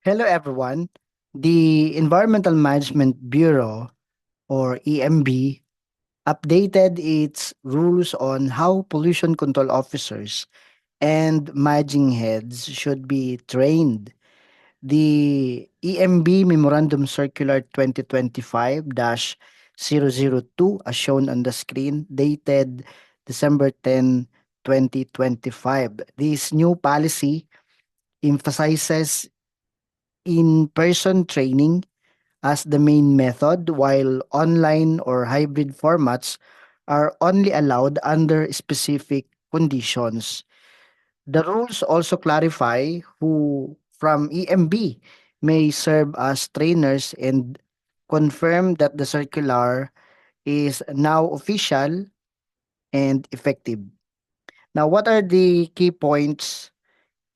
Hello, everyone. The Environmental Management Bureau, or EMB, updated its rules on how pollution control officers and managing heads should be trained. The EMB Memorandum Circular 2025-002, as shown on the screen, dated December 10, 2025. This new policy emphasizes in-person training as the main method, while online or hybrid formats are only allowed under specific conditions. The rules also clarify who from EMB may serve as trainers and confirm that the circular is now official and effective. Now, what are the key points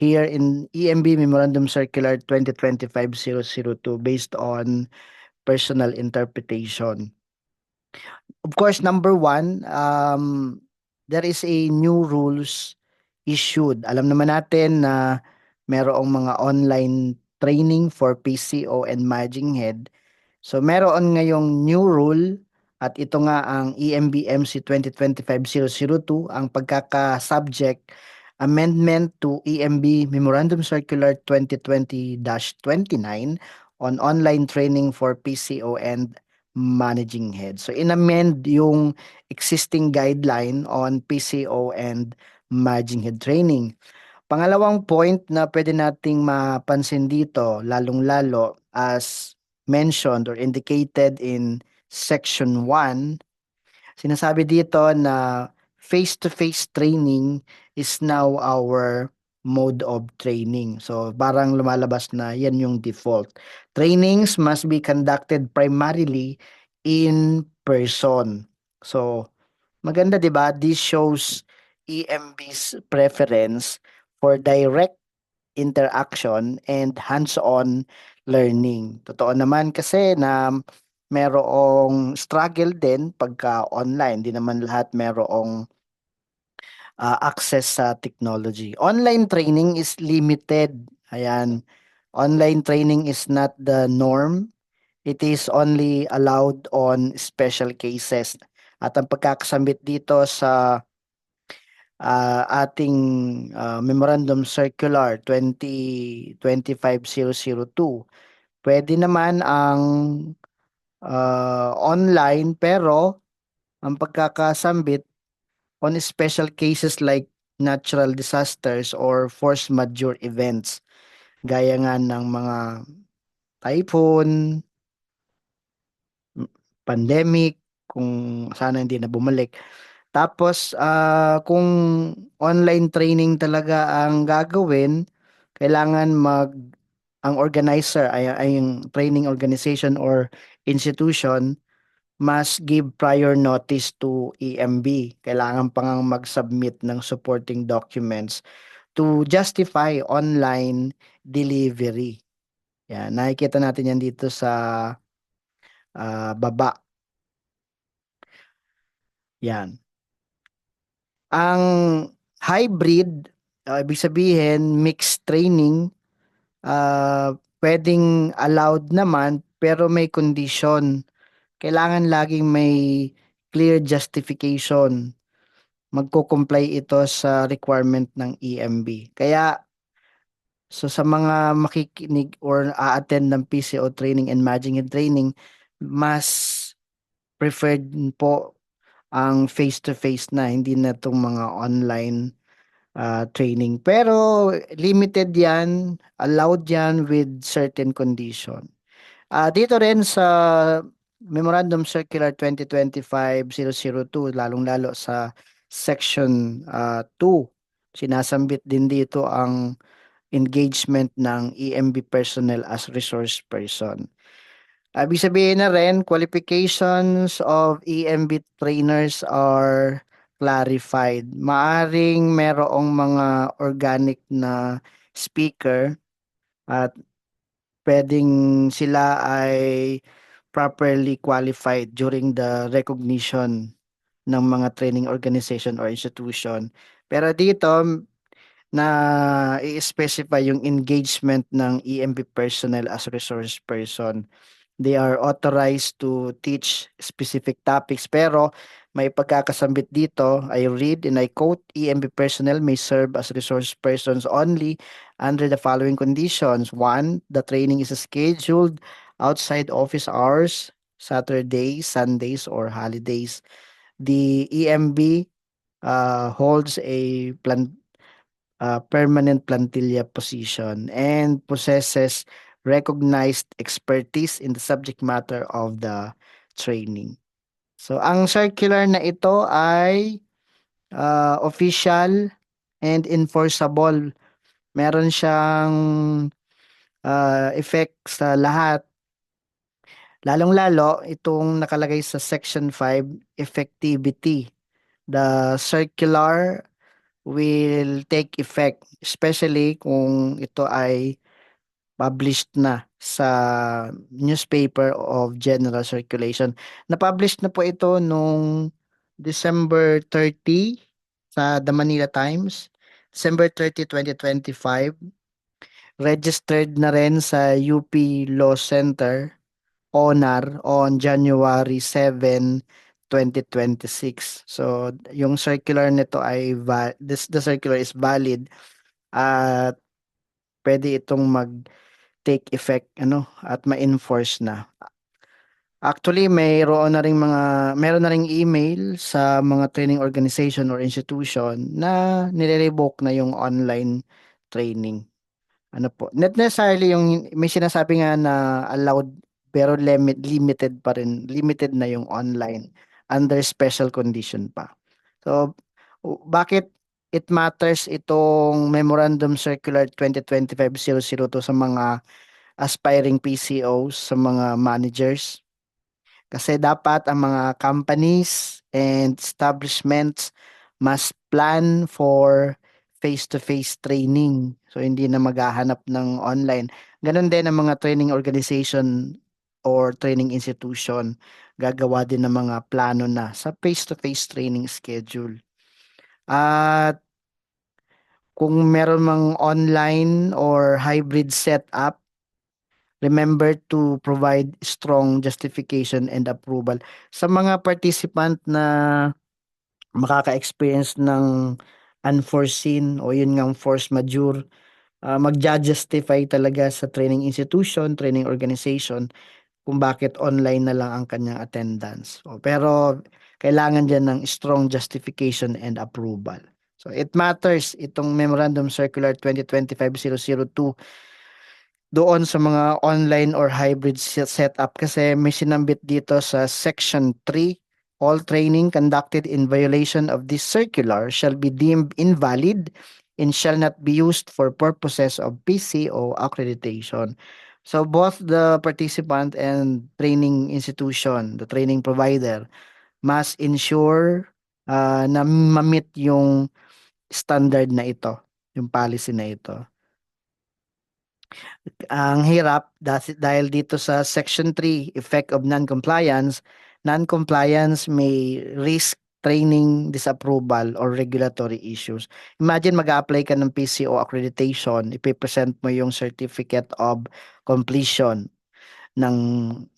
here in EMB Memorandum Circular 2025-002 based on personal interpretation? Of course, number one, there is a new rules issued. Alam naman natin na merong mga online training for PCO and managing head. So meron ngayong new rule at ito nga ang EMBMC 2025-002, ang pagkaka-subject amendment to EMB Memorandum Circular 2020-29 on online training for PCO and managing head. So inamend yung existing guideline on PCO and managing head training. Pangalawang point na pwede nating mapansin dito, lalong-lalo as mentioned or indicated in Section 1, sinasabi dito na face-to-face training is now our mode of training. So, parang lumalabas na yan yung default. Trainings must be conducted primarily in person. So, maganda 'di ba? This shows EMB's preference for direct interaction and hands-on learning. Totoo naman kasi na merong struggle din pagka online. Di naman lahat merong access sa technology. Online training is limited. Ayan. Online training is not the norm. It is only allowed on special cases. At ang pagkakasambit dito sa ating Memorandum Circular 2025-002, pwede naman ang online pero ang pagkakasambit on special cases like natural disasters or force majeure events gaya nga ng mga typhoon, pandemic, kung sana hindi na bumalik. Tapos, kung online training talaga ang gagawin, kailangan ang organizer ay yung training organization or institution must give prior notice to EMB. Kailangan pa ngang mag-submit ng supporting documents to justify online delivery. Yan, nakikita natin yan dito sa baba. Yan. Ang hybrid, ibig sabihin mixed training, puwedeng allowed naman pero may condition. Kailangan laging may clear justification. Magko-comply ito sa requirement ng EMB. Kaya sa mga makikinig or a-attend ng PCO training and managing training, mas preferred po ang face-to-face na, hindi na 'tong mga online training. Pero limited 'yan, allowed 'yan with certain condition. Dito rin sa Memorandum Circular 2025-002, lalong-lalo sa Section 2, sinasambit din dito ang engagement ng EMB personnel as resource person. Ibig sabihin na rin, qualifications of EMB trainers are clarified. Maaring merong mga organic na speaker at pwedeng sila ay properly qualified during the recognition ng mga training organization or institution. Pero dito, na i-specify yung engagement ng EMB personnel as resource person. They are authorized to teach specific topics pero may pagkakasambit dito. I read and I quote, EMB personnel may serve as resource persons only under the following conditions. One, the training is scheduled outside office hours, Saturdays, Sundays, or holidays. The EMB holds a permanent plantilla position and possesses recognized expertise in the subject matter of the training. So ang circular na ito ay official and enforceable. Meron siyang effect sa lahat. Lalong-lalo itong nakalagay sa Section 5, effectivity. The circular will take effect, especially kung ito ay published na sa newspaper of general circulation. Na-publish na po ito nung December 30 sa The Manila Times, December 30, 2025. Registered na rin sa UP Law Center, ONAR, on January 7, 2026. So, yung circular nito ay the circular is valid at pwede itong take effect at ma-enforce na. Actually, meron na ring email sa mga training organization or institution na nire-revoke na yung online training. Ano po? Not necessarily yung may sinasabi nga na allowed pero limited pa rin. Limited na yung online under special condition pa. So, bakit it matters itong Memorandum Circular 2025-002 sa mga aspiring PCOs, sa mga managers? Kasi dapat ang mga companies and establishments must plan for face-to-face training. So hindi na maghahanap ng online. Ganon din ang mga training organization or training institution. Gagawa din ng mga plano na sa face-to-face training schedule. At kung meron mang online or hybrid setup, remember to provide strong justification and approval. Sa mga participant na makaka-experience ng unforeseen o yun ngang force majeure, magja-justify talaga sa training institution, training organization kung bakit online na lang ang kanyang attendance. Pero kailangan diyan ng strong justification and approval. So it matters itong Memorandum Circular 2025-002 doon sa mga online or hybrid setup kasi may sinambit dito sa Section 3, all training conducted in violation of this circular shall be deemed invalid and shall not be used for purposes of PCO accreditation. So both the participant and training institution, the training provider, must ensure na ma-meet yung standard na ito, yung policy na ito. Ang hirap dahil dito sa Section 3, effect of non-compliance, non-compliance may risk training disapproval or regulatory issues. Imagine mag-apply ka ng PCO accreditation, ipipresent mo yung certificate of completion ng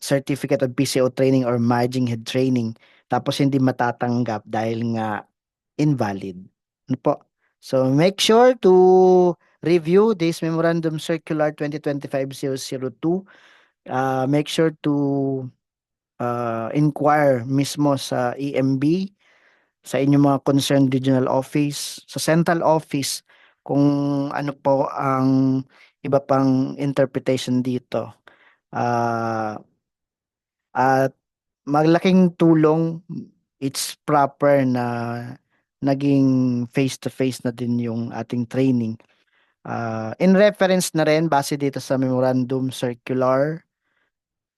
certificate of PCO training or managing head training, tapos hindi matatanggap dahil nga invalid. Ano po? So make sure to review this Memorandum Circular 2025-002. Make sure to inquire mismo sa EMB, sa inyong mga concerned regional office, sa central office, kung ano po ang iba pang interpretation dito. At malaking tulong, it's proper na naging face-to-face na din yung ating training. In reference na rin, base dito sa Memorandum Circular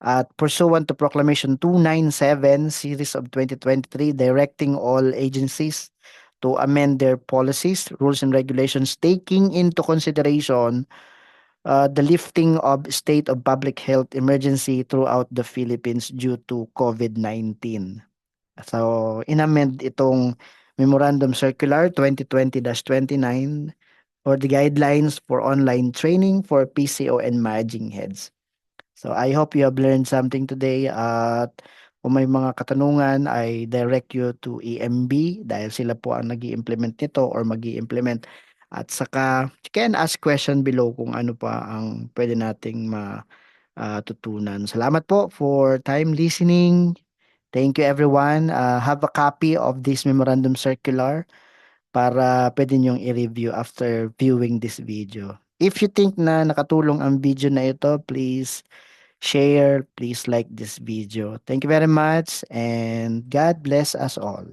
at pursuant to Proclamation 297 Series of 2023 directing all agencies to amend their policies, rules, and regulations taking into consideration the lifting of state of public health emergency throughout the Philippines due to COVID-19. So, inamend itong Memorandum Circular 2020-29 or the guidelines for online training for PCO and managing heads. So I hope you have learned something today at kung may mga katanungan I direct you to EMB dahil sila po ang nag-i-implement nito or mag-i-implement. At saka you can ask question below kung ano pa ang pwede nating tutunan. Salamat po for time listening. Thank you everyone. Have a copy of this memorandum circular para pwede niyong i-review after viewing this video. If you think na nakatulong ang video na ito, please share, please like this video. Thank you very much and God bless us all.